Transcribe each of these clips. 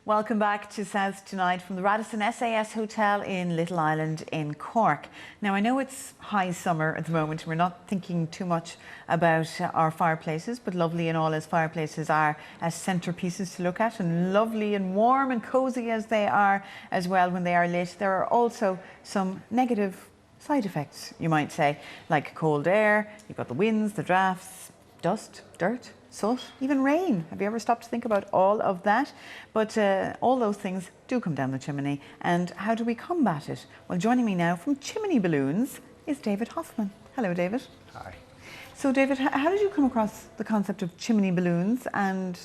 Welcome back to South Tonight from the Radisson SAS Hotel in Little Island in Cork. Now, I know it's high summer at the moment. We're not thinking too much about our fireplaces, but lovely and all as fireplaces are as centerpieces to look at, and lovely and warm and cosy as they are as well when they are lit, there are also some negative side effects, you might say, like cold air. You've got the winds, the drafts, dust, dirt, soot, even rain. Have you ever stopped to think about all of that? But all those things do come down the chimney. And how do we combat it? Well, joining me now from Chimney Balloons is David Hoffman. Hello, David. Hi. So, David, how did you come across the concept of chimney balloons and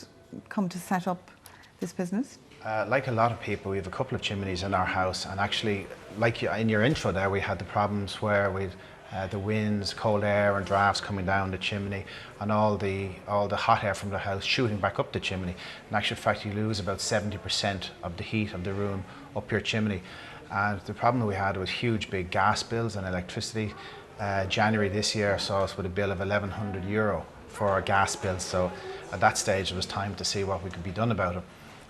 come to set up this business? Like a lot of people, we have a couple of chimneys in our house, and actually, like in your intro there, we had the problems where we'd the winds, cold air and drafts coming down the chimney, and all the hot air from the house shooting back up the chimney. In actual fact, you lose about 70% of the heat of the room up your chimney. And the problem that we had was huge big gas bills and electricity. January this year saw us with a bill of €1,100 for our gas bills, so at that stage it was time to see what we could be done about it.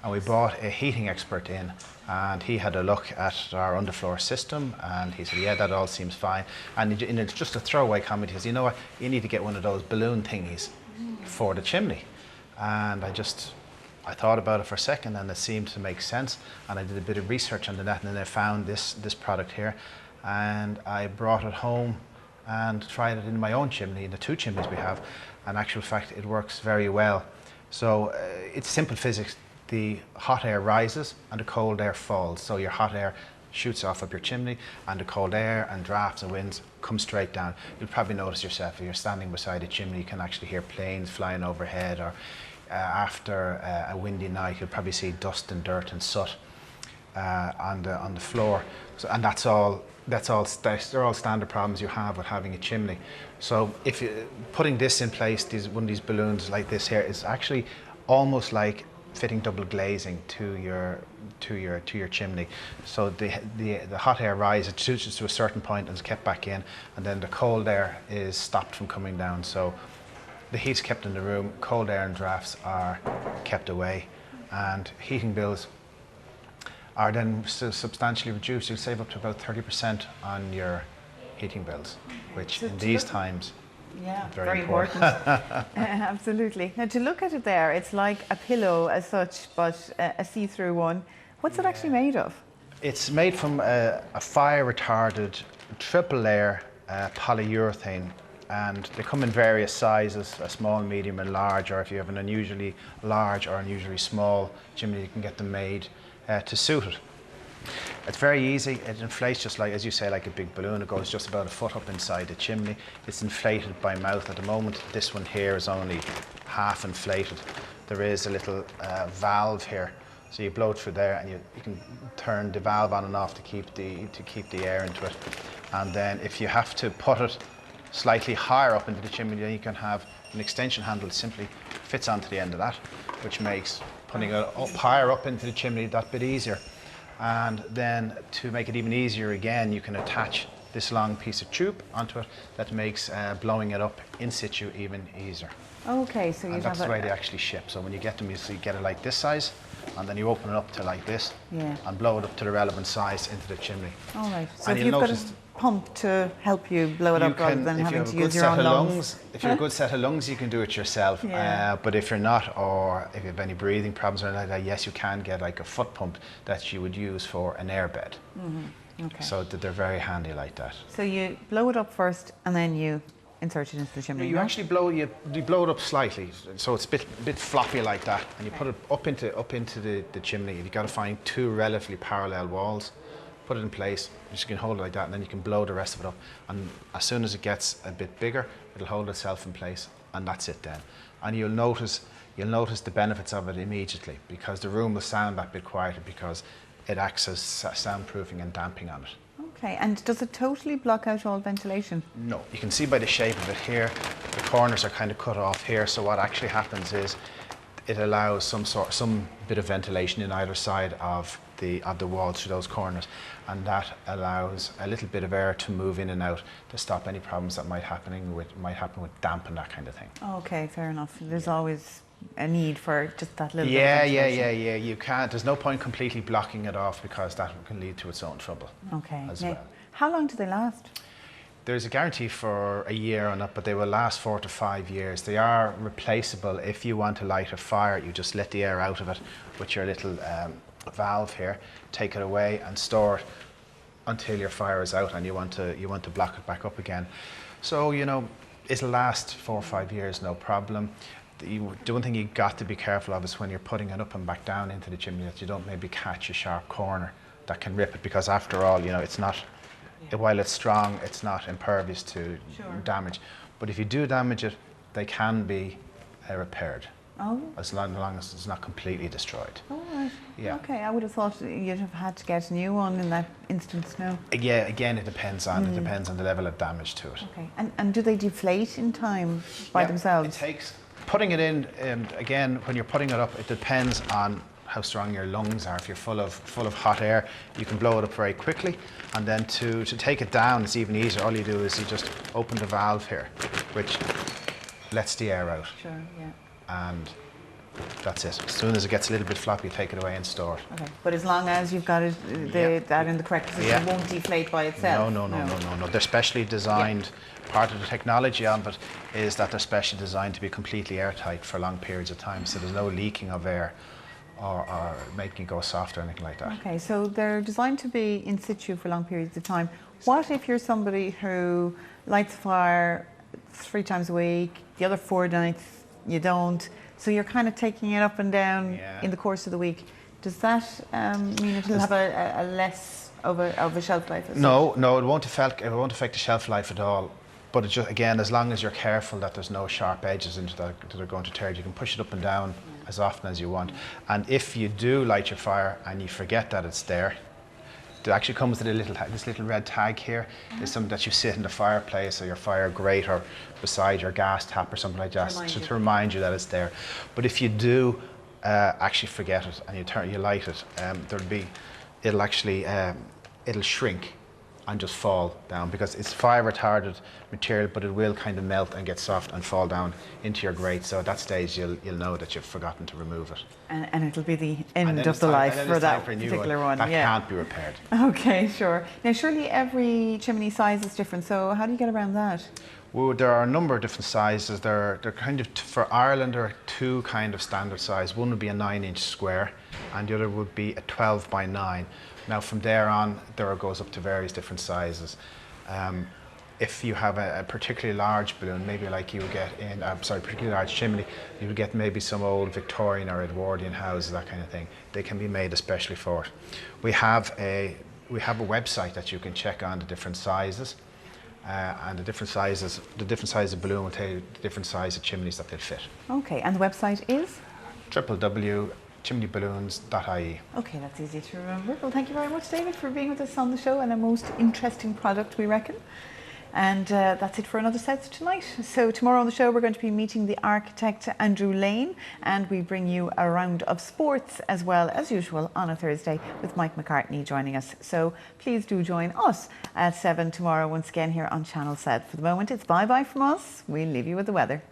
And we brought a heating expert in, and he had a look at our underfloor system, and he said, yeah, that all seems fine. And it's just a throwaway comment. He says, you know what, you need to get one of those balloon thingies for the chimney. And I thought about it for a second, and it seemed to make sense. And I did a bit of research on the net, and then I found this product here. And I brought it home and tried it in my own chimney, in the two chimneys we have. And in actual fact, it works very well. So it's simple physics. The hot air rises and the cold air falls. So your hot air shoots off up your chimney, and the cold air and drafts and winds come straight down. You'll probably notice yourself, if you're standing beside a chimney, you can actually hear planes flying overhead, or after a windy night, you'll probably see dust and dirt and soot on the floor. So, and they're all standard problems you have with having a chimney. So if you putting this in place, one of these balloons like this here is actually almost like fitting double glazing to your chimney. So the hot air rises to a certain point and is kept back in, and then the cold air is stopped from coming down. So the heat's kept in the room, cold air and drafts are kept away, and heating bills are then substantially reduced. You'll save up to about 30% on your heating bills, which in these times, yeah, very important. Absolutely. Now, to look at it there, it's like a pillow as such, but a see-through one. What's it actually made of? It's made from a fire-retarded triple layer polyurethane, and they come in various sizes, a small, medium and large, or if you have an unusually large or unusually small chimney, you can get them made to suit it. It's very easy. It inflates just like, as you say, like a big balloon. It goes just about a foot up inside the chimney. It's inflated by mouth at the moment. This one here is only half inflated. There is a little valve here, so you blow through there, and you can turn the valve on and off to keep the air into it. And then if you have to put it slightly higher up into the chimney, then you can have an extension handle that simply fits onto the end of that, which makes putting it up higher up into the chimney that bit easier. And then to make it even easier again, you can attach this long piece of tube onto it that makes blowing it up in situ even easier. Okay, so you that's the way they actually ship. So when you get them, you get it like this size, and then you open it up to like this, and blow it up to the relevant size into the chimney. All right. So if you've got a pump to help you blow it up rather than having to use your own lungs. If you have a good set of lungs, you can do it yourself. But if you're not, or if you have any breathing problems or anything like that, yes, you can get like a foot pump that you would use for an airbed. Okay. So that they're very handy like that. So you blow it up first, and then you insert it into the chimney. You actually blow it up slightly, so it's a bit floppy like that, and you put it up into the chimney. You've got to find two relatively parallel walls. Put it in place, you just can hold it like that, and then you can blow the rest of it up. And as soon as it gets a bit bigger, it'll hold itself in place, and that's it then. And you'll notice the benefits of it immediately, because the room will sound that bit quieter because it acts as soundproofing and damping on it. Okay, and does it totally block out all ventilation? No, you can see by the shape of it here, the corners are kind of cut off here, so what actually happens is it allows some bit of ventilation in either side of the walls through those corners, and that allows a little bit of air to move in and out to stop any problems that might happen with damp and that kind of thing. Okay, fair enough. There's always a need for just that little Yeah, bit of yeah, ventilation. yeah, yeah. You can't. There's no point completely blocking it off because that can lead to its own trouble Okay. as Now, well. how long do they last? There's a guarantee for a year on it, but they will last 4 to 5 years. They are replaceable. If you want to light a fire, you just let the air out of it with your little valve here, take it away and store it until your fire is out and you want to block it back up again. So, you know, it'll last 4 or 5 years, no problem. The one thing you got to be careful of is when you're putting it up and back down into the chimney that you don't maybe catch a sharp corner that can rip it, because after all, you know, it's not, while it's strong, it's not impervious to damage. But if you do damage it, they can be repaired. Oh. As long as it's not completely destroyed. Oh, right. Yeah. Okay, I would have thought you'd have had to get a new one in that instance, no? Yeah, again, it depends on the level of damage to it. Okay, and do they deflate in time by Yeah, themselves? It takes, putting it in, again, when you're putting it up, it depends on how strong your lungs are. If you're full of hot air, you can blow it up very quickly. And then to take it down, it's even easier. All you do is you just open the valve here, which lets the air out. Sure, yeah. And that's it. As soon as it gets a little bit floppy, take it away and store it. Okay, but as long as you've got it, that in the correct position, it won't deflate by itself? No. They're specially designed. Part of the technology of it is that they're specially designed to be completely airtight for long periods of time, so there's no leaking of air or making it go soft or anything like that. Okay, so they're designed to be in situ for long periods of time. What if you're somebody who lights a fire 3 times a week, the other 4 nights you don't, so you're kind of taking it up and down in the course of the week? Does that mean it'll have a less of a shelf life? No, it won't affect the shelf life at all. But it just, again, as long as you're careful that there's no sharp edges into that are going to tear it, you can push it up and down as often as you want. And if you do light your fire and you forget that it's there, it actually comes with this little red tag here. It's something that you sit in the fireplace or your fire grate or beside your gas tap or something like that to remind you that it's there. But if you do actually forget it and you light it, it'll shrink and just fall down, because it's fire retardant material, but it will kind of melt and get soft and fall down into your grate. So at that stage you'll know that you've forgotten to remove it. And it'll be the end of the life for that particular one. That can't be repaired. Okay, sure. Now surely every chimney size is different, so how do you get around that? Well, there are a number of different sizes. They're kind of, for Ireland, there are 2 kind of standard size. One would be a 9-inch square and the other would be a 12 by 9. Now from there on, there goes up to various different sizes. If you have a particularly large balloon, maybe like you would get in, particularly large chimney, you would get maybe some old Victorian or Edwardian houses, that kind of thing. They can be made especially for it. We have a website that you can check on the different sizes. And the different sizes of balloon will tell you the different size of chimneys that they'll fit. Okay, and the website is? www.chimneyballoons.ie. Okay, that's easy to remember. Well, thank you very much, David, for being with us on the show, and a most interesting product, we reckon. And that's it for another set tonight. So tomorrow on the show, we're going to be meeting the architect Andrew Lane, and we bring you a round of sports as well as usual on a Thursday with Mike McCartney joining us. So please do join us at 7 tomorrow once again here on Channel Z. For the moment, it's bye-bye from us. We'll leave you with the weather.